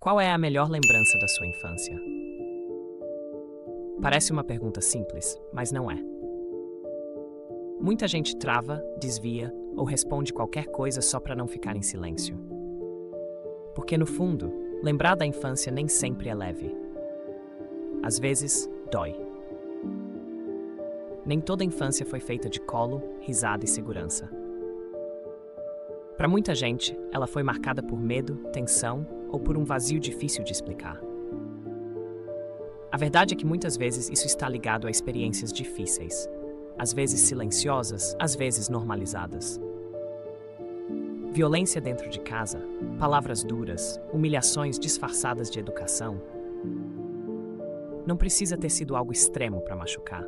Qual é a melhor lembrança da sua infância? Parece uma pergunta simples, mas não é. Muita gente trava, desvia ou responde qualquer coisa só para não ficar em silêncio. Porque, no fundo, lembrar da infância nem sempre é leve. Às vezes, dói. Nem toda a infância foi feita de colo, risada e segurança. Para muita gente, ela foi marcada por medo, tensão ou por um vazio difícil de explicar. A verdade é que muitas vezes isso está ligado a experiências difíceis, às vezes silenciosas, às vezes normalizadas. Violência dentro de casa, palavras duras, humilhações disfarçadas de educação. Não precisa ter sido algo extremo para machucar.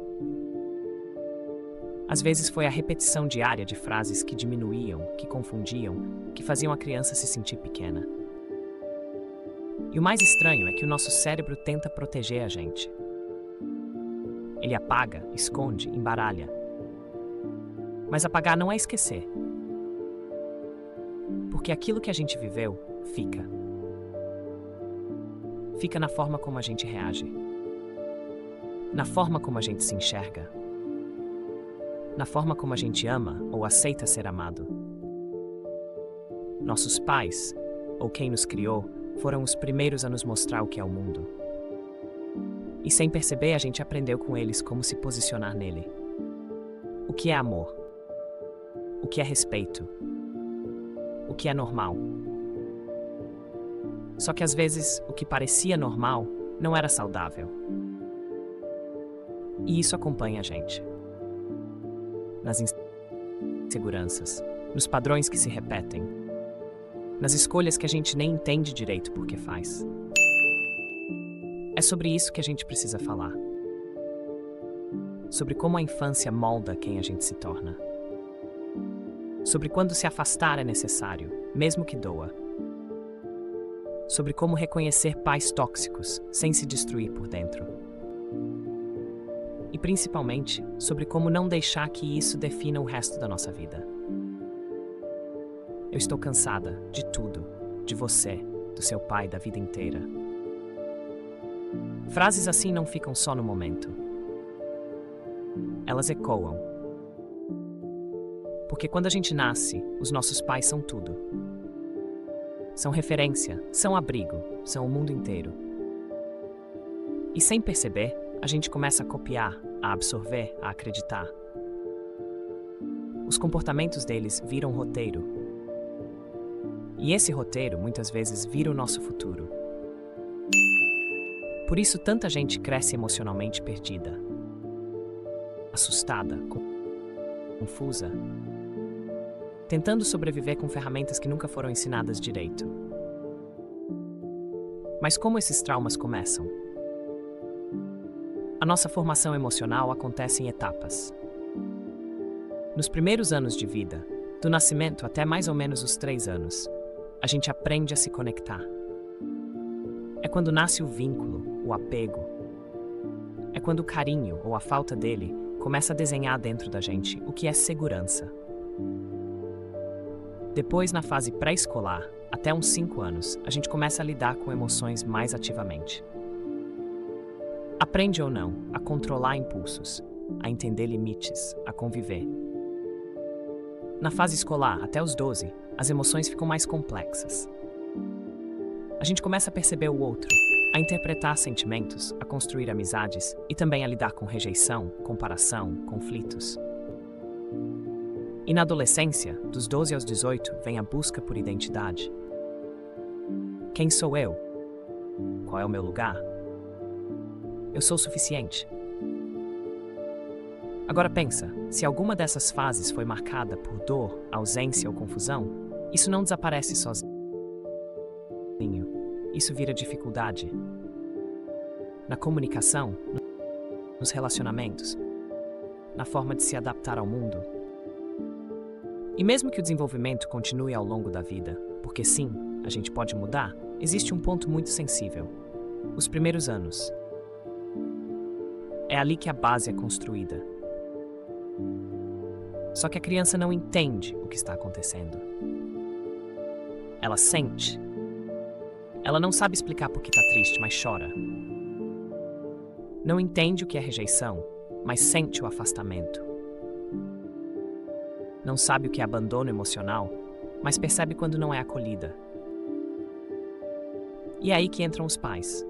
Às vezes foi a repetição diária de frases que diminuíam, que confundiam, que faziam a criança se sentir pequena. E o mais estranho é que o nosso cérebro tenta proteger a gente. Ele apaga, esconde, embaralha. Mas apagar não é esquecer. Porque aquilo que a gente viveu, fica. Fica na forma como a gente reage. Na forma como a gente se enxerga. Na forma como a gente ama ou aceita ser amado. Nossos pais, ou quem nos criou, foram os primeiros a nos mostrar o que é o mundo. E sem perceber, a gente aprendeu com eles como se posicionar nele. O que é amor? O que é respeito? O que é normal? Só que às vezes, o que parecia normal não era saudável. E isso acompanha a gente. Nas inseguranças, nos padrões que se repetem, nas escolhas que a gente nem entende direito por que faz. É sobre isso que a gente precisa falar. Sobre como a infância molda quem a gente se torna. Sobre quando se afastar é necessário, mesmo que doa. Sobre como reconhecer pais tóxicos sem se destruir por dentro. E principalmente, sobre como não deixar que isso defina o resto da nossa vida. Eu estou cansada de tudo, de você, do seu pai, da vida inteira. Frases assim não ficam só no momento. Elas ecoam. Porque quando a gente nasce, os nossos pais são tudo. São referência, são abrigo, são o mundo inteiro. E sem perceber, a gente começa a copiar, a absorver, a acreditar. Os comportamentos deles viram roteiro. E esse roteiro, muitas vezes, vira o nosso futuro. Por isso, tanta gente cresce emocionalmente perdida. Assustada, confusa. Tentando sobreviver com ferramentas que nunca foram ensinadas direito. Mas como esses traumas começam? A nossa formação emocional acontece em etapas. Nos primeiros anos de vida, do nascimento até mais ou menos os 3 anos, a gente aprende a se conectar. É quando nasce o vínculo, o apego. É quando o carinho, ou a falta dele, começa a desenhar dentro da gente o que é segurança. Depois, na fase pré-escolar, até uns 5 anos, a gente começa a lidar com emoções mais ativamente. Aprende ou não a controlar impulsos, a entender limites, a conviver. Na fase escolar, até os 12, as emoções ficam mais complexas. A gente começa a perceber o outro, a interpretar sentimentos, a construir amizades e também a lidar com rejeição, comparação, conflitos. E na adolescência, dos 12 aos 18, vem a busca por identidade. Quem sou eu? Qual é o meu lugar? Eu sou suficiente. Agora pensa, se alguma dessas fases foi marcada por dor, ausência ou confusão, isso não desaparece sozinho. Isso vira dificuldade. Na comunicação, nos relacionamentos, na forma de se adaptar ao mundo. E mesmo que o desenvolvimento continue ao longo da vida, porque sim, a gente pode mudar, existe um ponto muito sensível. Os primeiros anos. É ali que a base é construída. Só que a criança não entende o que está acontecendo. Ela sente. Ela não sabe explicar por que está triste, mas chora. Não entende o que é rejeição, mas sente o afastamento. Não sabe o que é abandono emocional, mas percebe quando não é acolhida. E é aí que entram os pais.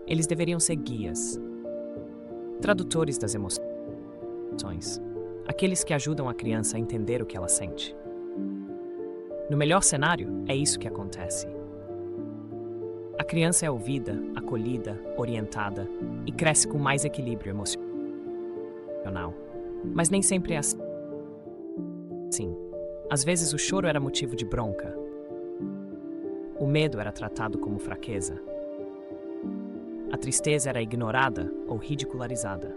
Eles deveriam ser guias, tradutores das emoções, aqueles que ajudam a criança a entender o que ela sente. No melhor cenário, é isso que acontece. A criança é ouvida, acolhida, orientada e cresce com mais equilíbrio emocional. Mas nem sempre é assim. Às vezes o choro era motivo de bronca. O medo era tratado como fraqueza. A tristeza era ignorada ou ridicularizada.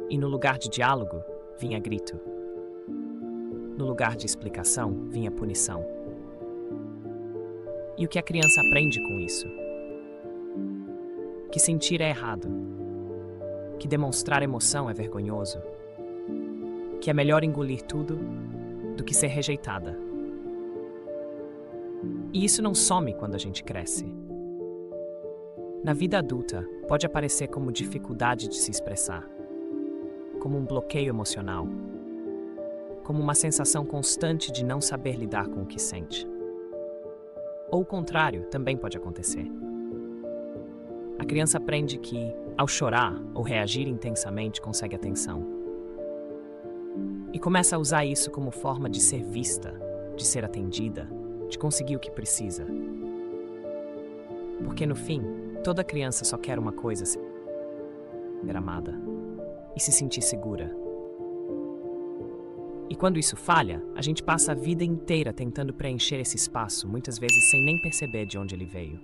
E no lugar de diálogo, vinha grito. No lugar de explicação, vinha punição. E o que a criança aprende com isso? Que sentir é errado. Que demonstrar emoção é vergonhoso. Que é melhor engolir tudo do que ser rejeitada. E isso não some quando a gente cresce. Na vida adulta, pode aparecer como dificuldade de se expressar, como um bloqueio emocional, como uma sensação constante de não saber lidar com o que sente. Ou o contrário também pode acontecer. A criança aprende que, ao chorar ou reagir intensamente, consegue atenção. E começa a usar isso como forma de ser vista, de ser atendida, de conseguir o que precisa. Porque no fim, toda criança só quer uma coisa: ser amada e se sentir segura. E quando isso falha, a gente passa a vida inteira tentando preencher esse espaço, muitas vezes sem nem perceber de onde ele veio.